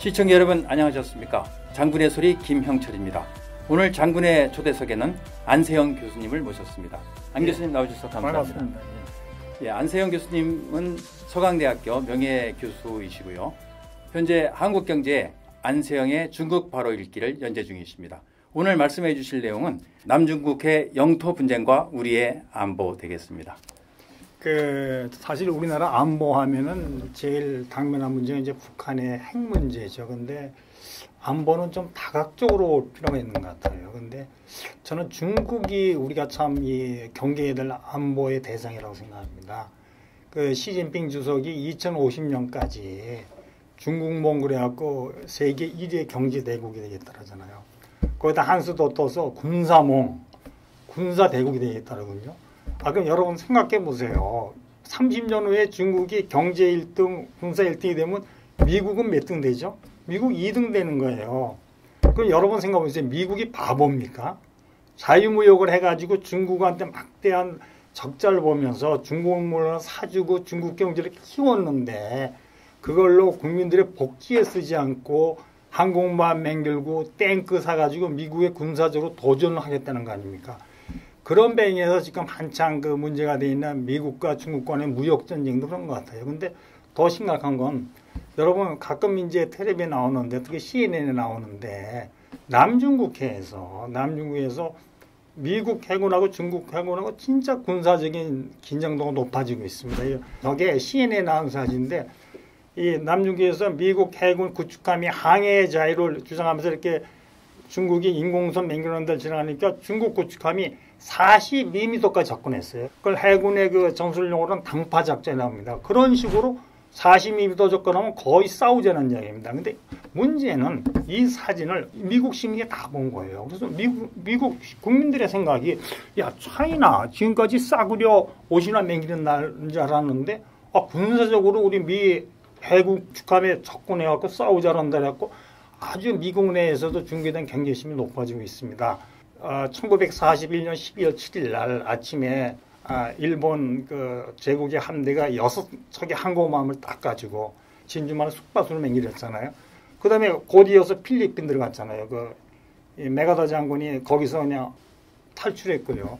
시청자 여러분 안녕하셨습니까? 장군의 소리 김형철입니다. 오늘 장군의 초대석에는 안세영 교수님을 모셨습니다. 안 교수님 나오셔서 감사합니다. 반갑습니다. 예, 안세영 교수님은 서강대학교 명예교수이시고요. 현재 한국경제 안세영의 중국 바로 읽기를 연재 중이십니다. 오늘 말씀해 주실 내용은 남중국해 영토 분쟁과 우리의 안보 되겠습니다. 사실 우리나라 안보하면은 제일 당면한 문제가 이제 북한의 핵 문제죠. 근데 안보는 좀 다각적으로 올 필요가 있는 것 같아요. 근데 저는 중국이 우리가 참 이 경계해야 될 안보의 대상이라고 생각합니다. 시진핑 주석이 2050년까지 중국몽 그래갖고 세계 1위의 경제 대국이 되겠다 하잖아요. 거기다 한수도 떠서 군사몽, 군사 대국이 되겠다라군요. 그럼 여러분 생각해 보세요. 30년 후에 중국이 경제 1등, 군사 1등이 되면 미국은 몇 등 되죠? 미국 2등 되는 거예요. 그럼 여러분 생각해 보세요. 미국이 바보입니까? 자유무역을 해가지고 중국한테 막대한 적자를 보면서 중국물을 사주고 중국 경제를 키웠는데 그걸로 국민들의 복지에 쓰지 않고 항공모함 맹들고 탱크 사가지고 미국에 군사적으로 도전을 하겠다는 거 아닙니까? 그런 배경에서 지금 한창 문제가 되어 있는 미국과 중국 간의 무역전쟁도 그런 것 같아요. 근데 더 심각한 건 여러분 가끔 이제 텔레비에 나오는데 특히 CNN에 나오는데 남중국해에서 미국 해군하고 중국 해군하고 진짜 군사적인 긴장도가 높아지고 있습니다. 저게 CNN에 나온 사진인데 이 남중국해에서 미국 해군 구축함이 항해 자유를 주장하면서 이렇게 중국이 인공섬 맹렬한 데를 지나가니까 중국 구축함이 42m까지 접근했어요. 그걸 해군의 전술용어로는 당파 작전이 나옵니다. 그런 식으로 42m 접근하면 거의 싸우자는 이야기입니다. 근데 문제는 이 사진을 미국 시민이 다 본 거예요. 그래서 미국 국민들의 생각이 야 차이나 지금까지 싸구려 옷이나 맹기는 날인 줄 알았는데 군사적으로 우리 미 해군 축함에 접근해갖고 싸우자란다 해갖고 아주 미국 내에서도 중계된 경계심이 높아지고 있습니다. 1941년 12월 7일 날 아침에 일본 제국의 함대가 6척의 항공모함을 딱 가지고 진주만을 숙바수로 맹렬했잖아요. 그 다음에 곧 이어서 필리핀 들어갔잖아요. 메가더 장군이 거기서 그냥 탈출했고요.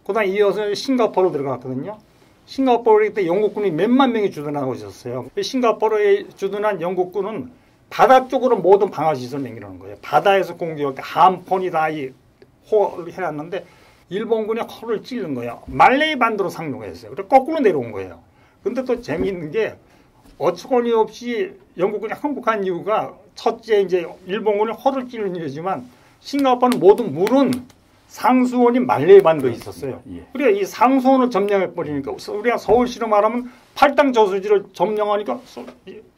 그 다음에 이어서 싱가포르 들어갔거든요. 싱가포르에 그때 영국군이 몇만 명이 주둔하고 있었어요. 싱가포르에 주둔한 영국군은 바다 쪽으로 모든 방어시설을 맹렬하는 거예요. 바다에서 공격할 때 함폰이 다 호를 해놨는데 일본군이 허를 찌른 거예요. 말레이 반도로 상륙했어요. 그래서 거꾸로 내려온 거예요. 근데 또 재미있는 게 어처구니 없이 영국군이 항복한 이유가 첫째 이제 일본군이 허를 찌른 이유지만 싱가포르는 모든 물은 상수원이 말레이 반도에 있었어요. 우리가 이 상수원을 점령해버리니까 우리가 서울시로 말하면 팔당 저수지를 점령하니까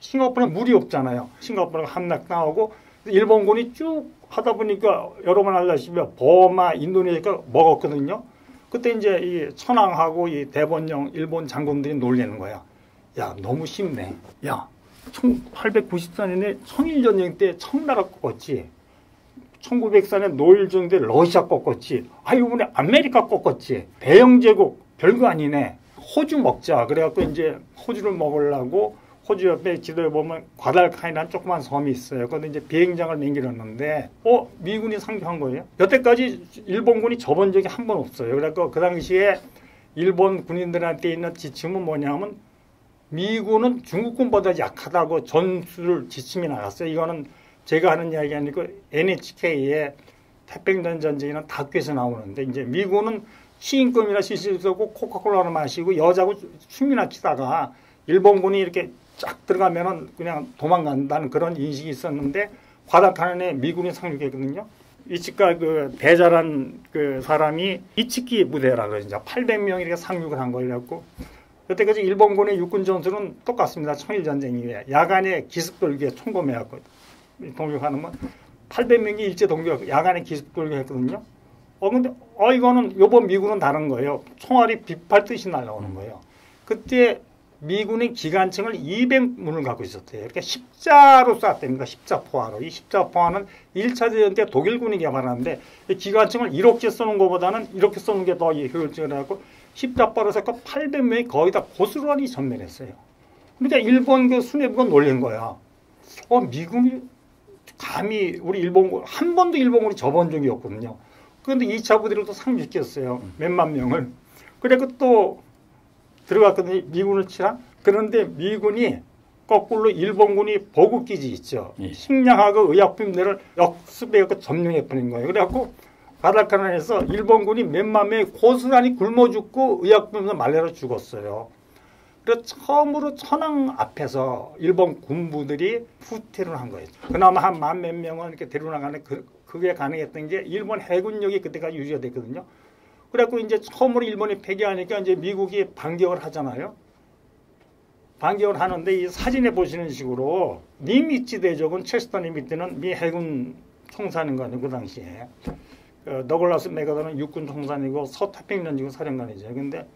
싱가포르에 물이 없잖아요. 싱가포르가 함락당하고 일본군이 쭉 하다 보니까 여러분 알다시피 버마, 인도네시아가 먹었거든요. 그때 이제 이 천황하고 이 대번영 일본 장군들이 놀리는 거야. 야 너무 쉽네. 야 1894년에 청일전쟁 때 청나라 꺾었지. 1904년 노일전쟁 때 러시아 꺾었지. 이번에 아메리카 꺾었지. 대영제국 별거 아니네. 호주 먹자. 그래갖고 이제 호주를 먹으려고 호주 옆에 지도에 보면 과달카이라는 조그만 섬이 있어요. 거기 이제 비행장을 맹길었는데 미군이 상륙한 거예요. 여태까지 일본군이 접은 적이 한 번 없어요. 그래서 그 당시에 일본 군인들한테 있는 지침은 뭐냐면 미군은 중국군보다 약하다고 전술을 지침이 나갔어요. 이거는 제가 하는 이야기 아니고 NHK의 태평양 전쟁이나 다큐에서 나오는데 이제 미군은 시인금이나 시실 쓰고 코카콜라를 마시고 여자하고 춤이나 추다가 일본군이 이렇게 쫙 들어가면은 그냥 도망간다는 그런 인식이 있었는데 과다카난에 미군이 상륙했거든요. 이치카 대자란 사람이 이치키 부대라 그러죠. 800명이 이렇게 상륙을 한 거였고 여태까지 일본군의 육군 전술은 똑같습니다. 청일전쟁이에요. 야간에 기습돌기에 총검해갖고 동력하는 건 800명이 일제 동력 야간에 기습돌기했거든요. 근데 이거는 요번 미군은 다른 거예요. 총알이 비팔듯이 날라오는 거예요. 그때 미군의 기관총을 200문을 갖고 있었대요. 이렇게 십자로 쐈답니다. 십자포화로. 이 십자포화는 1차 대전 때 독일군이 개발하는데 기관총을 이렇게 쏘는 것보다는 이렇게 쏘는 게 더 효율적이라고 십자포로 해서 800명이 거의 다 고스란히 전멸했어요. 그러니까 일본 수뇌부가 놀란 거야. 미군이 감히 우리 일본군 한 번도 일본군이 접은 적이 없거든요. 그런데 2차 부대를 또 상륙시켰어요. 몇만 명을. 그래서 또 들어갔거든요. 미군을 치라. 그런데 미군이 거꾸로 일본군이 보급기지 있죠. 예. 식량하고 의약품들을 역습해서 점령해버린 거예요. 그래갖고 가다카나에서 일본군이 몇만 명이 고스란히 굶어 죽고 의약품도 말려서 죽었어요. 그래서 처음으로 천황 앞에서 일본 군부들이 후퇴를 한 거예요. 그나마 한 만 몇 명은 이렇게 데려나가는 그게 가능했던 게 일본 해군력이 그때까지 유지가 됐거든요. 그래갖고 이제 처음으로 일본이 패배하니까 이제 미국이 반격을 하잖아요. 반격을 하는데 이 사진에 보시는 식으로 니미츠 대적은 체스터 니미츠는 미 해군 총사령관이고 그 당시에 더글라스 맥아더는 육군 총사이고 서태평양지구 사령관이죠. 근데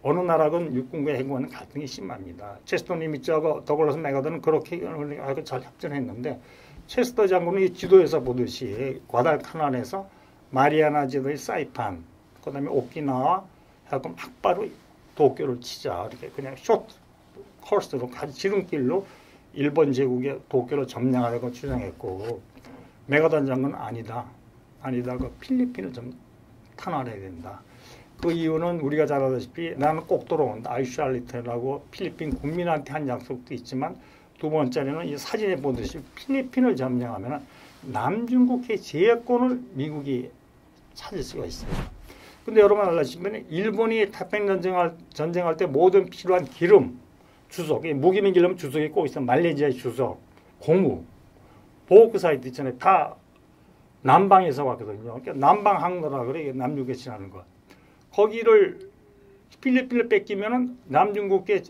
어느 나라건 육군과 해군과는 갈등이 심합니다. 체스터 니미츠하고 더글라스 맥아더는 그렇게 아주 잘 협전했는데 체스터 장군은 이 지도에서 보듯이 과달카날에서 마리아나 제도의 사이판, 그다음에 오키나와 하고 막 바로 도쿄를 치자 이렇게 그냥 쇼트 코스로 지름길로 일본 제국의 도쿄를 점령하려고 주장했고 메가던 장군은 아니다. 그 필리핀을 좀 탄환해야 된다. 그 이유는 우리가 잘 알다시피 나는 꼭 돌아온다. 아이슈알리트라고 필리핀 국민한테 한 약속도 있지만 두 번째는 이 사진에 보듯이 필리핀을 점령하면 남중국해 제해권을 미국이 찾을 수가 있어요. 근데 여러분 알다시피 일본이 태평양 전쟁할 때 모든 필요한 기름, 주석, 무기명 기름 주석이 꼭 있어. 말레이시아의 주석, 공무, 보호크 사이트 있잖아요. 다 남방에서 왔거든요. 그러니까 남방 항로라 그래. 남중국해 지나는 거. 거기를 필리핀을 뺏기면은 남중국해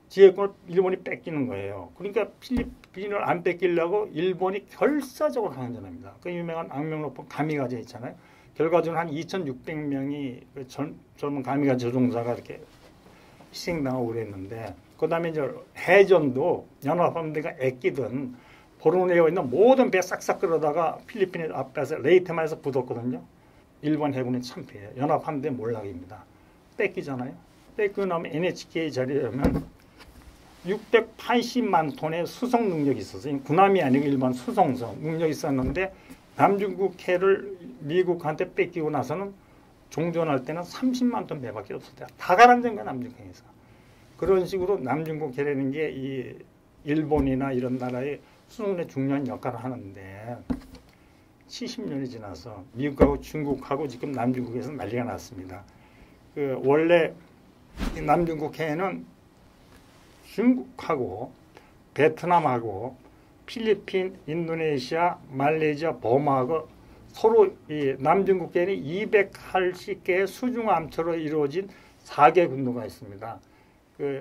지혜권을 일본이 뺏기는 거예요. 그러니까 필리핀을 안 뺏기려고 일본이 결사적으로 항전합니다. 그 유명한 악명 높은 가미가제 있잖아요. 결과적으로 한 2,600명이 젊은 가미가제 조종사가 이렇게 희생당하고 그랬는데, 그 다음에 이제 해전도 연합함대가 애끼던 보르네오에 있는 모든 배 싹싹 끌어다가 필리핀 앞에서 레이테마에서 붙었거든요. 일본 해군의 참패예요. 연합함대 몰락입니다. 뺏기잖아요. 뺏기고 나면 NHK 자리에 오면 680만 톤의 수송 능력이 있었어요. 군함이 아니고 일반 수송선 능력이 있었는데 남중국해를 미국한테 뺏기고 나서는 종전할 때는 30만 톤 배밖에 없었대요. 다 가라앉은 거야, 남중국해에서. 그런 식으로 남중국해라는 게 이 일본이나 이런 나라의 수송에 중요한 역할을 하는데 70년이 지나서 미국하고 중국하고 지금 남중국해에서 난리가 났습니다. 원래 남중국해에는 중국하고 베트남하고 필리핀, 인도네시아, 말레이시아, 버마하고 서로 이 남중국해에는 280개의 수중함처로 이루어진 4개 군도가 있습니다.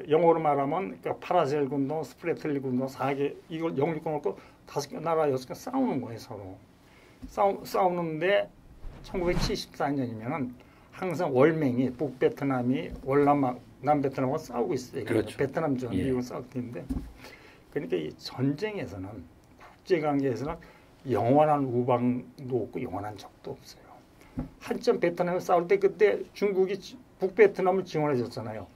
영어로 말하면 파라셀 군도, 스프레틀리 군도 4개, 이걸 영주권 놓고 5개 나라 6개 싸우는 거예요, 서로. 싸우는데 1974년이면은 항상 월맹이 북베트남이 남베트남하고 싸우고 있어요. 그렇죠. 베트남전 예. 미국 싸우고 있는데, 그러니까 이 전쟁에서는 국제관계에서는 영원한 우방도 없고 영원한 적도 없어요. 한참 베트남을 싸울 때 그때 중국이 북베트남을 지원해 줬잖아요.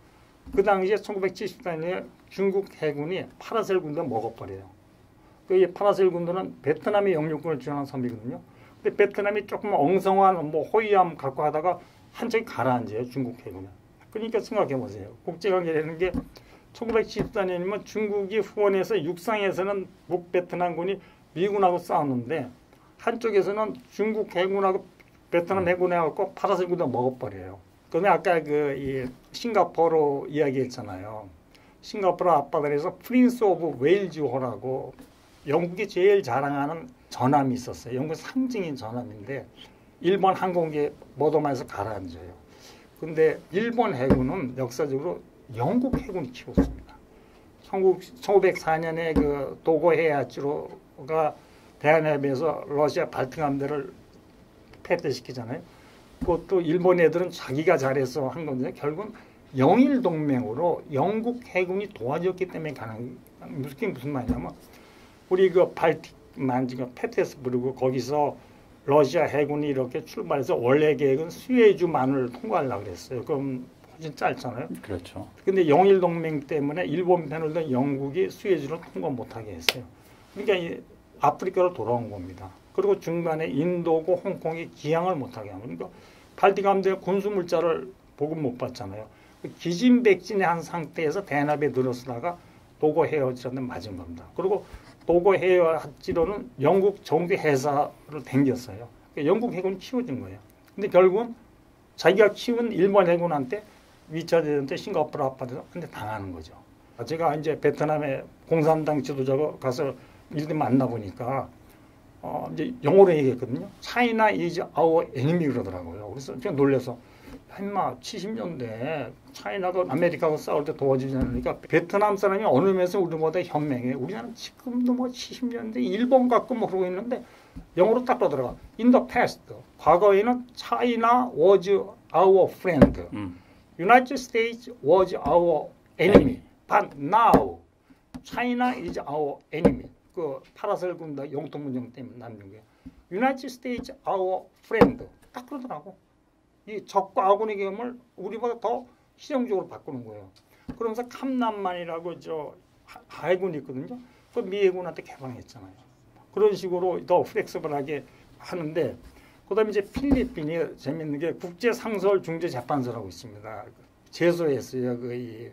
그 당시에 1974년에 중국 해군이 파라셀 군도 먹어버려요. 이 파라셀 군도는 베트남의 영유권을 지원한 섬이거든요. 근데 베트남이 조금 엉성한 호위함 갖고 하다가 한쪽이 가라앉아요, 중국 해군은. 그러니까 생각해 보세요. 국제관계라는 게 1974년이면 중국이 후원해서 육상에서는 북베트남군이 미군하고 싸웠는데 한쪽에서는 중국 해군하고 베트남 해군하고 파라셀 군도 먹어버려요. 그러면 아까 이 싱가포르 이야기했잖아요. 싱가포르 앞바다에서 프린스 오브 웨일즈호라고 영국이 제일 자랑하는 전함이 있었어요. 영국 상징인 전함인데 일본 항공기에 모도마에서 가라앉아요. 근데 일본 해군은 역사적으로 영국 해군이 키웠습니다. 1904년에 그 도고헤야츠로가 대한해협에서 러시아 발등함대를 패퇴시키잖아요. 그것도 일본 애들은 자기가 잘해서 한 건데 결국은 영일 동맹으로 영국 해군이 도와줬기 때문에 가능한. 무슨 말이냐면 우리 그 발틱 만지가 페테스부르크 거기서 러시아 해군이 이렇게 출발해서 원래 계획은 수에즈만을 통과하려고 그랬어요. 그럼 훨씬 짧잖아요. 그렇죠. 근데 영일 동맹 때문에 일본 편을 든 영국이 수에즈를 통과 못하게 했어요. 그러니까 아프리카로 돌아온 겁니다. 그리고 중간에 인도고 홍콩이 기항을 못하게 하면 그러니까 발디가 함대 군수 물자를 보급 못 받잖아요. 기진백진의 상태에서 대납에 들어서다가 도고 헤어지로는 맞은 겁니다. 그리고 도고 헤어지로는 영국 정부 해사를 댕겼어요. 그러니까 영국 해군이 키워준 거예요. 근데 결국은 자기가 키운 일본 해군한테 위쳐대한테 싱가포르 아파트한테 당하는 거죠. 제가 이제 베트남에 공산당 지도자가 가서 이렇게 만나보니까 이제 영어로 얘기했거든요. China is our enemy 그러더라고요. 그래서 제가 놀라서 인마 70년대 차이나가 아메리카하고 싸울 때 도와주지 않으니까 베트남 사람이 어느 면에서 우리보다 현명해. 우리나라는 지금도 뭐 70년대 일본 갖고 뭐 그러고 있는데 영어로 딱 떠들어가. In the past. 과거에는 China was our friend. United States was our enemy. But now China is our enemy. 그 파라셀 군다 영통 문정 때문에 남는 게 United States our friend. 딱 그러더라고. 이 적과 아군의 경험을 우리보다 더 실용적으로 바꾸는 거예요. 그러면서 캄남만이라고 저 해군이 있거든요. 그 미 해군한테 개방했잖아요. 그런 식으로 더 플렉서블하게 하는데 그다음에 이제 필리핀이 재밌는 게 국제상설중재재판소라고 있습니다. 제소했어요. 그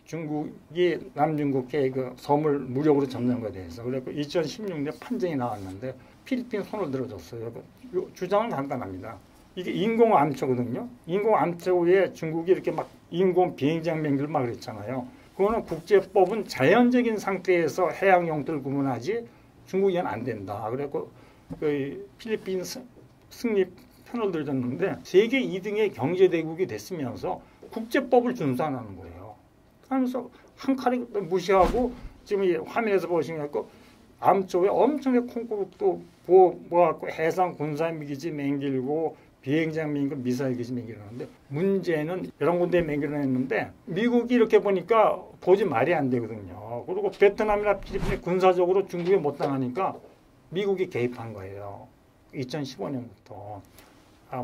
중국이 남중국해 그 섬을 무력으로 점령 거에 대해서. 그래서 2016년 판정이 나왔는데 필리핀 손을 들어줬어요. 주장은 간단합니다. 이게 인공암초거든요. 인공암초에 중국이 이렇게 막 인공 비행장 맹글 막 그랬잖아요. 그거는 국제법은 자연적인 상태에서 해양 영토를 구분하지 중국이는 안 된다. 그래서 그 필리핀 승리 편을 들었는데 세계 2등의 경제대국이 됐으면서 국제법을 준수 안 하는 거예요. 그러면서 한 칼에 무시하고 지금 이 화면에서 보시면 암초에 엄청나게 콩고루도 모아갖고 해상 군사 미기지 맹길고 비행장 맹길 미사일 기지 맹길하는데 문제는 여러 군데 맹길했는데 미국이 이렇게 보니까 도저히 말이 안 되거든요. 그리고 베트남이나 필리핀이 군사적으로 중국에 못 당하니까 미국이 개입한 거예요. 2015년부터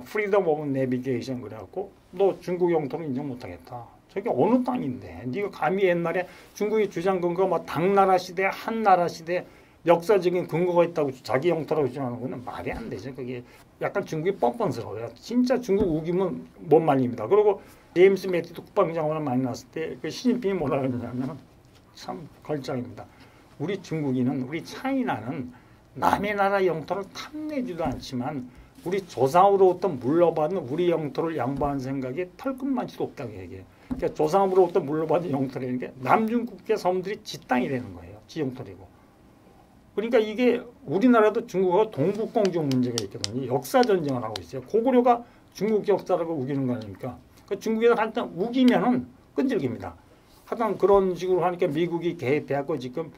프리덤 오브 내비게이션 그래갖고 너 중국 영토는 인정 못하겠다. 저게 어느 땅인데 네가 감히 옛날에 중국이 주장 근거가 뭐 당나라 시대 한나라 시대 역사적인 근거가 있다고 자기 영토라고 주장하는 거는 말이 안 되죠. 그게 약간 중국이 뻔뻔스러워요. 진짜 중국 우기면 못 말립니다. 그리고 제임스 매티도 국방장관을 만났을 때 그 시진핑이 뭐라 그러냐면 참 걸작입니다. 우리 중국인은 우리 차이나는 남의 나라 영토를 탐내지도 않지만 우리 조상으로부터 물러받은 우리 영토를 양보한 생각이 털끝만치도 없다고 얘기해요. 그러니까 조상으로부터 물러받은 영토라는 게 남중국해 섬들이 지 땅이라는 거예요. 지 영토리고. 그러니까 이게 우리나라도 중국하고 동북공정 문제가 있거든요. 역사 전쟁을 하고 있어요. 고구려가 중국 역사라고 우기는 거 아닙니까? 그러니까 중국에서 한참 우기면은 끈질깁니다. 하여튼 그런 식으로 하니까 미국이 개입해갖고 지금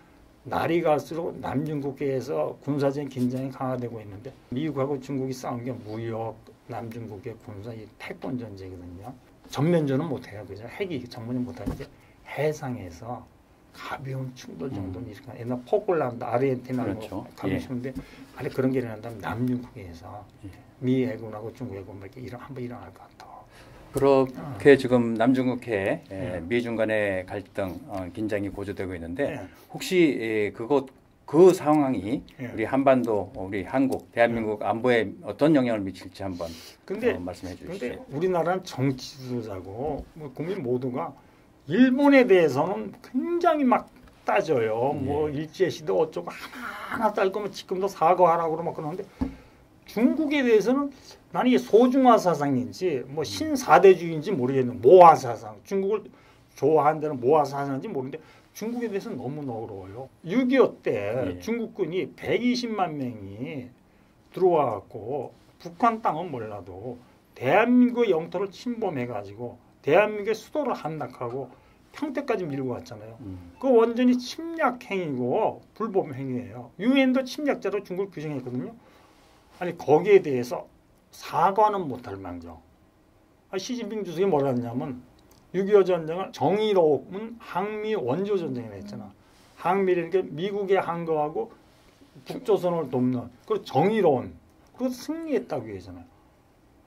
날이 갈수록 남중국해에서 군사적인 긴장이 강화되고 있는데 미국하고 중국이 싸운 게 무역, 남중국해 군사, 이 패권 전쟁이거든요. 전면전은 못해요. 그죠? 핵이 전면전 못하는데 해상에서 가벼운 충돌 정도는 이렇게 옛날 포클란드, 아르헨티나 그렇죠. 가벼운 충돌인데 만약 그런 게 일어난다면 남중국해에서 미 해군하고 중국 해군 이렇게 한번 일어날 것 같아. 그렇게 지금 남중국해 미중 간의 갈등, 긴장이 고조되고 있는데 혹시 그 상황이 우리 한반도, 우리 한국, 대한민국 안보에 어떤 영향을 미칠지 한번 말씀해 주시죠. 그런데 우리나라는 정치 지도자고 뭐 국민 모두가 일본에 대해서는 굉장히 막 따져요. 뭐 일제시대 어쩌고 하나 딸 거면 지금도 사과하라고 그러면 그러는데 중국에 대해서는 나는 이게 소중화 사상인지 뭐 신사대주의인지 모르겠는 모화 사상. 중국을 좋아한다는 모화 사상인지 모르는데 중국에 대해서는 너무 어려워요. 6.25 때 중국군이 120만 명이 들어와갖고 북한 땅은 몰라도 대한민국 영토를 침범해가지고 대한민국의 수도를 함락하고 평택까지 밀고 왔잖아요. 그 완전히 침략 행위고 불법 행위예요. 유엔도 침략자로 중국을 규정했거든요. 아니 거기에 대해서 사과는 못할 망정. 시진핑 주석이 뭐라 했냐면 6.25 전쟁을 정의로운 항미 원조 전쟁이라 했잖아. 항미라는 게 미국에 한 거하고 북조선을 돕는 그리고 정의로운 그리고 승리했다고 얘기하잖아요.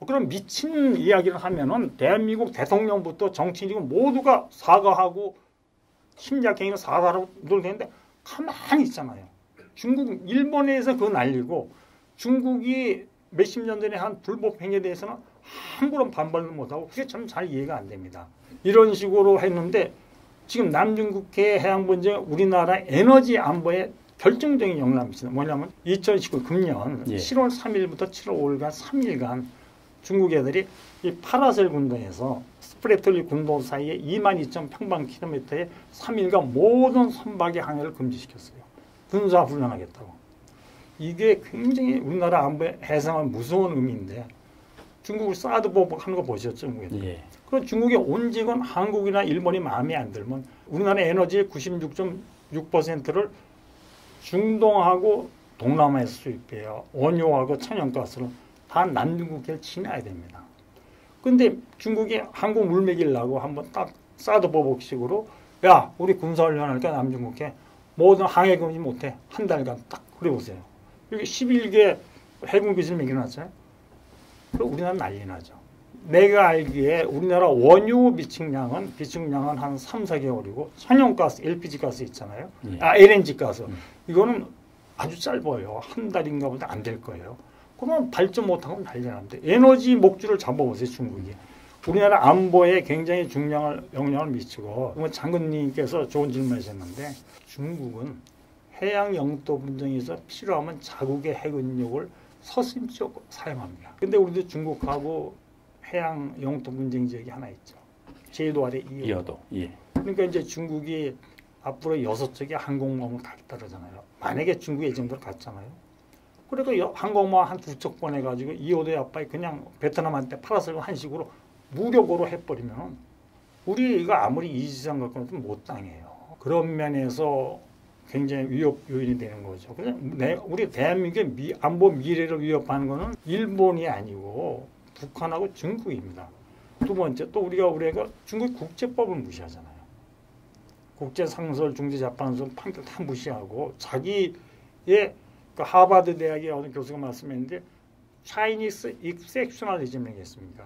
그럼 미친 이야기를 하면은 대한민국 대통령부터 정치인이고 모두가 사과하고 침략행위는 사과하라고 노력했는데 가만히 있잖아요. 중국, 일본에서 그거 날리고 중국이 몇십 년 전에 한 불법 행위에 대해서는 함부로 반발도 못하고 그게 참 잘 이해가 안 됩니다. 이런 식으로 했는데 지금 남중국해 해양 분쟁 우리나라 에너지 안보에 결정적인 영향을 미치는 뭐냐면 2019 금년 7월 3일부터 7월 5일간 3일간 중국 애들이 이 파라셀 군도에서 스프레틀리 군도 사이에 22,000평방킬로미터에 3일간 모든 선박의 항해를 금지시켰어요. 군사훈련하겠다고. 이게 굉장히 우리나라 안보에 해상은 무서운 의미인데 중국을 사드 보복하는 거 보셨죠? 중국에. 그 중국의 온직은 한국이나 일본이 마음에 안 들면 우리나라 에너지의 96.6%를 중동하고 동남아에서 수입해요. 원유하고 천연가스를 다 남중국해를 지나야 됩니다. 근데 중국이 한국 물먹이려고 한번 딱 사드 보복식으로 야 우리 군사훈련하니까 남중국해 모든 항해 금지 못해. 한 달간 딱 그래보세요. 여기 11개 해군 기술 먹여놨잖아요. 그럼 우리나라 난리 나죠. 내가 알기에 우리나라 원유 비축량은 한 3, 4개월이고 천연가스, LPG 가스 있잖아요. LNG 가스. 이거는 아주 짧아요. 한 달인가 보다 안 될 거예요. 그러면 발전 못하고 난리 납니다. 에너지 목줄을 잡아보세요. 중국이. 우리나라 안보에 굉장히 중요한 영향을 미치고 장군님께서 좋은 질문 하셨는데 중국은 해양 영토 분쟁에서 필요하면 자국의 해군력을 서슴지없이 사용합니다. 근데 우리도 중국하고 해양 영토 분쟁 지역이 하나 있죠. 제도 아래 이어도. 그러니까 이제 중국이 앞으로 6척의 항공모함을 가겠다 그러잖아요. 만약에 중국이 이 정도로 갔잖아요. 그러니까 항공모함 한 2척 보내가지고 이어도의 앞바에 그냥 베트남한테 팔아서 한식으로 무력으로 해버리면 우리가 아무리 이지상 갖고 못 당해요. 그런 면에서 굉장히 위협 요인이 되는 거죠. 우리 대한민국의 안보 미래를 위협하는 것은 일본이 아니고 북한하고 중국입니다. 두 번째 또 우리가 중국 국제법을 무시하잖아요. 국제상설 중재재판소 판결 다 무시하고 자기의 그 하버드 대학의 어느 교수가 말씀했는데 차이니스 익섹셔널리즘이 있습니다.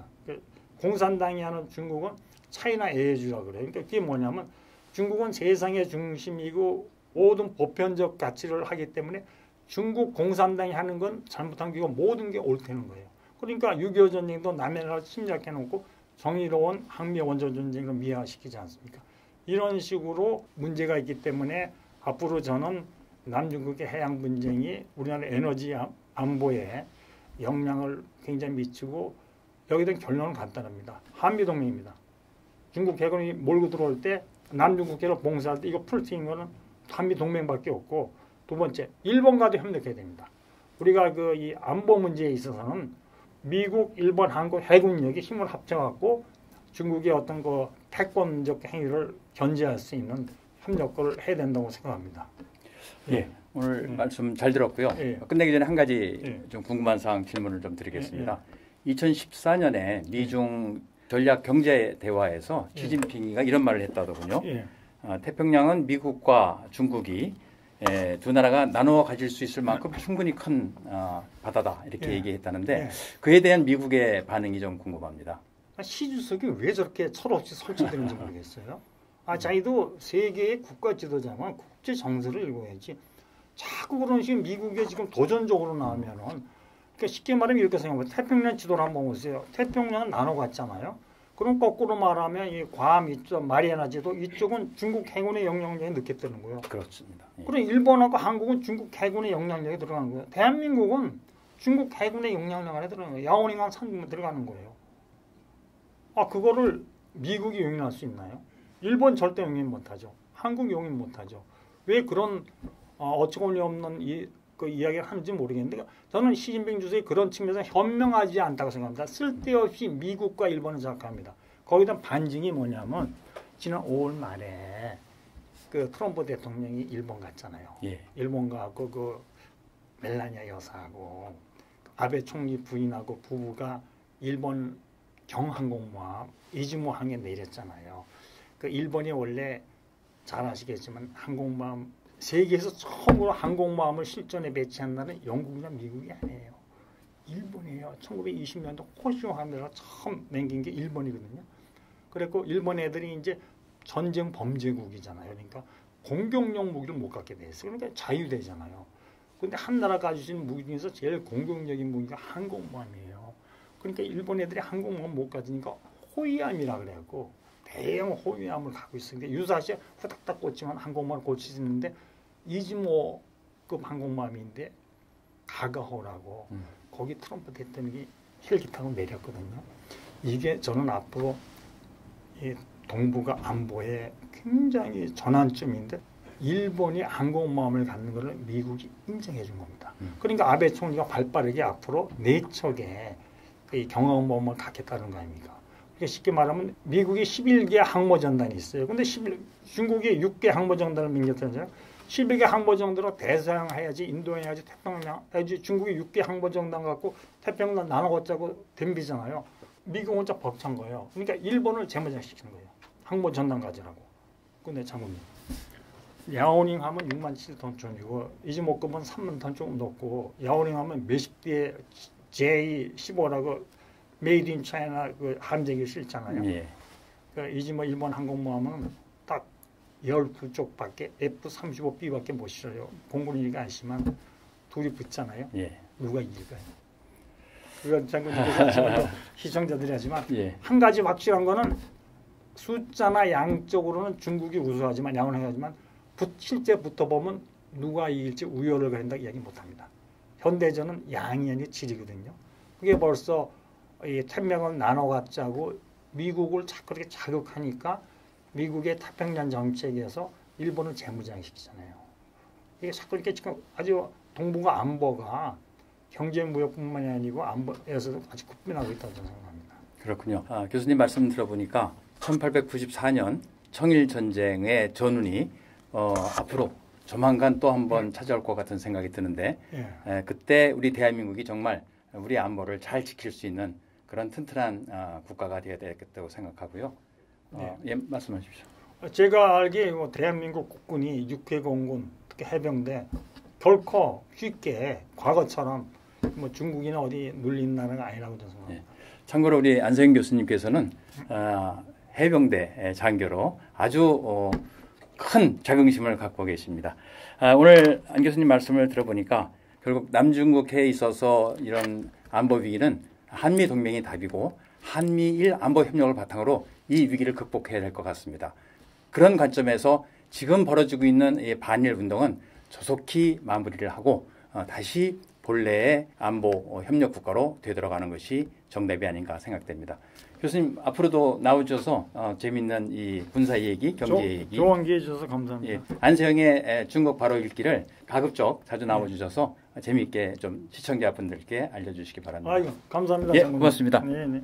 공산당이 하는 중국은 차이나 에이주라 그래요. 그러니까 그게 뭐냐면 중국은 세상의 중심이고 모든 보편적 가치를 하기 때문에 중국 공산당이 하는 건 잘못한 게 모든 게 옳다는 거예요. 그러니까 6.25 전쟁도 남의 나라를 침략해놓고 정의로운 항미 원조 전쟁을 미화시키지 않습니까? 이런 식으로 문제가 있기 때문에 앞으로 저는 남중국의 해양 분쟁이 우리나라 에너지 안보에 영향을 굉장히 미치고 여기에 대한 결론은 간단합니다. 한미동맹입니다. 중국 해군이 몰고 들어올 때 남중국해를 봉쇄할 때 이거 풀 수 있는 거는 한미동맹밖에 없고 두 번째 일본과도 협력해야 됩니다. 우리가 이 안보 문제에 있어서는 미국, 일본, 한국 해군력이 힘을 합쳐갖고 중국의 어떤 패권적 행위를 견제할 수 있는 협력을 해야 된다고 생각합니다. 오늘 말씀 잘 들었고요. 끝내기 전에 한 가지 좀 궁금한 사항 질문을 좀 드리겠습니다. 2014년에 미중 전략 경제 대화에서 시진핑이가 이런 말을 했다더군요. 태평양은 미국과 중국이 두 나라가 나누어 가질 수 있을 만큼 충분히 큰 바다다 이렇게 얘기했다는데 그에 대한 미국의 반응이 좀 궁금합니다. 시 주석이 왜 저렇게 철없이 설치되는지 모르겠어요. 자기도 세계의 국가 지도자만 국제 정세를 읽어야지. 자꾸 그런 식으로 미국에 지금 도전적으로 나오면은 그러니까 쉽게 말하면 이렇게 생각하면 태평양 지도를 한번 보세요. 태평양은 나눠갔잖아요. 그럼 거꾸로 말하면 이 괌 이쪽 마리아나 지도 이쪽은 중국 해군의 영향력이 늦게 뜨는 거예요. 그렇습니다. 그럼 일본하고 한국은 중국 해군의 영향력이 들어가는 거예요. 대한민국은 중국 해군의 영향력 안에 들어가는 거예요. 야오닝항 산맥에 들어가는 거예요. 그거를 미국이 용인할 수 있나요? 일본 절대 용인 못하죠. 한국 용인 못하죠. 왜 그런 어처구니없는 이야기를 하는지 모르겠는데 저는 시진핑 주석이 그런 측면에서 현명하지 않다고 생각합니다. 쓸데없이 미국과 일본을 생각합니다. 거기다 반증이 뭐냐면 지난 5월 말에 트럼프 대통령이 일본 갔잖아요. 일본 가고 멜라니아 여사하고 아베 총리 부인하고 부부가 일본 경항공모함 이즈모항에 내렸잖아요. 일본이 원래 잘 아시겠지만 항공모함 세계에서 처음으로 항공모함을 실전에 배치한 나라는 영국이나 미국이 아니에요. 일본이에요. 1920년도 호시오함에서 처음 남긴 게 일본이거든요. 그리고 일본 애들이 이제 전쟁 범죄국이잖아요. 그러니까 공격용 무기를 못 갖게 돼 있어요. 그러니까 자유되잖아요. 근데 한 나라 가지고 있는 무기 중에서 제일 공격적인 무기가 항공모함이에요. 그러니까 일본 애들이 항공모함 못 가지니까 호위함이라 그래갖고 대형 호위함을 갖고 있으니까 유사시에 후닥닥 꽂지만 항공모함을 고칠 수 있는데 이즈모급 항공모함인데 가가호라고 거기 트럼프 대통령이 헬기 타고 내렸거든요. 이게 저는 앞으로 이 동북아 안보에 굉장히 전환점인데 일본이 항공모함을 갖는 것을 미국이 인정해 준 겁니다. 그러니까 아베 총리가 발빠르게 앞으로 4척의 이 경항모함을 갖겠다는 거 아닙니까? 그러니까 쉽게 말하면 미국이 11개 항모전단이 있어요. 근데 중국이 6개 항모전단을 민겼잖아요. 11개 항모정도로 대서양 해야지, 인도 해야지, 태평양 해야지. 중국이 6개 항모정단 갖고 태평양 나눠갖자고 덤비잖아요. 미국 혼자 벅찬 거예요. 그러니까 일본을 재무장시키는 거예요. 항모전단 가지라고. 근데 장군님, 야오닝 하면 6만 7천 톤이고 이즈모급은 3만 톤 조금 넘고 야오닝 하면 몇십 대의 J-15라고 메이드 인 차이나 그 함재기 실잖아요. 예. 그 이즈모 일본 항공모함은 딱 19쪽밖에 F-35B밖에 못 실어요. 공군이니까 아시지만 둘이 붙잖아요. 예. 누가 이길까요? 그건 장군님께서 시청자들이 하지만 예. 한 가지 확실한 거는 숫자나 양적으로는 중국이 우수하지만 양호하지만 실제 붙어보면 누가 이길지 우열을 가린다 이야기 못합니다. 현대전은 양이 아니라 질이거든요. 그게 벌써 이 태평양을 나눠갖자고 미국을 자꾸 이렇게 자극하니까 미국의 태평양 정책에서 일본을 재무장시키잖아요. 이게 자꾸 이렇게 지금 아주 동북아 안보가 경제 무역뿐만이 아니고 안보에서도 아주 급변하고 있다고 저는 생각합니다. 그렇군요. 교수님 말씀 들어보니까 1894년 청일 전쟁의 전운이 앞으로 조만간 또 한 번 찾아올 것 같은 생각이 드는데 그때 우리 대한민국이 정말 우리 안보를 잘 지킬 수 있는 그런 튼튼한 국가가 되어야 되겠다고 생각하고요. 예, 말씀하십시오. 제가 알기에 대한민국 국군이 육해공군, 특히 해병대 결코 쉽게 과거처럼 뭐 중국이나 어디 눌린 나라가 아니라고 저는 생각합니다. 예. 참고로 우리 안세영 교수님께서는 해병대 장교로 아주 큰 자긍심을 갖고 계십니다. 오늘 안 교수님 말씀을 들어보니까 결국 남중국해에 있어서 이런 안보 위기는 한미 동맹이 답이고 한미일 안보 협력을 바탕으로 이 위기를 극복해야 될 것 같습니다. 그런 관점에서 지금 벌어지고 있는 이 반일 운동은 조속히 마무리를 하고 다시 본래의 안보 협력 국가로 되돌아가는 것이 정답이 아닌가 생각됩니다. 교수님 앞으로도 나오셔서 재미있는 이 군사 얘기, 경제 얘기 좋은 기회 주셔서 감사합니다. 예, 안세영의 중국 바로 읽기를 가급적 자주 나와주셔서 재미있게 좀 시청자분들께 알려주시기 바랍니다. 아이고, 감사합니다. 예, 고맙습니다. 네.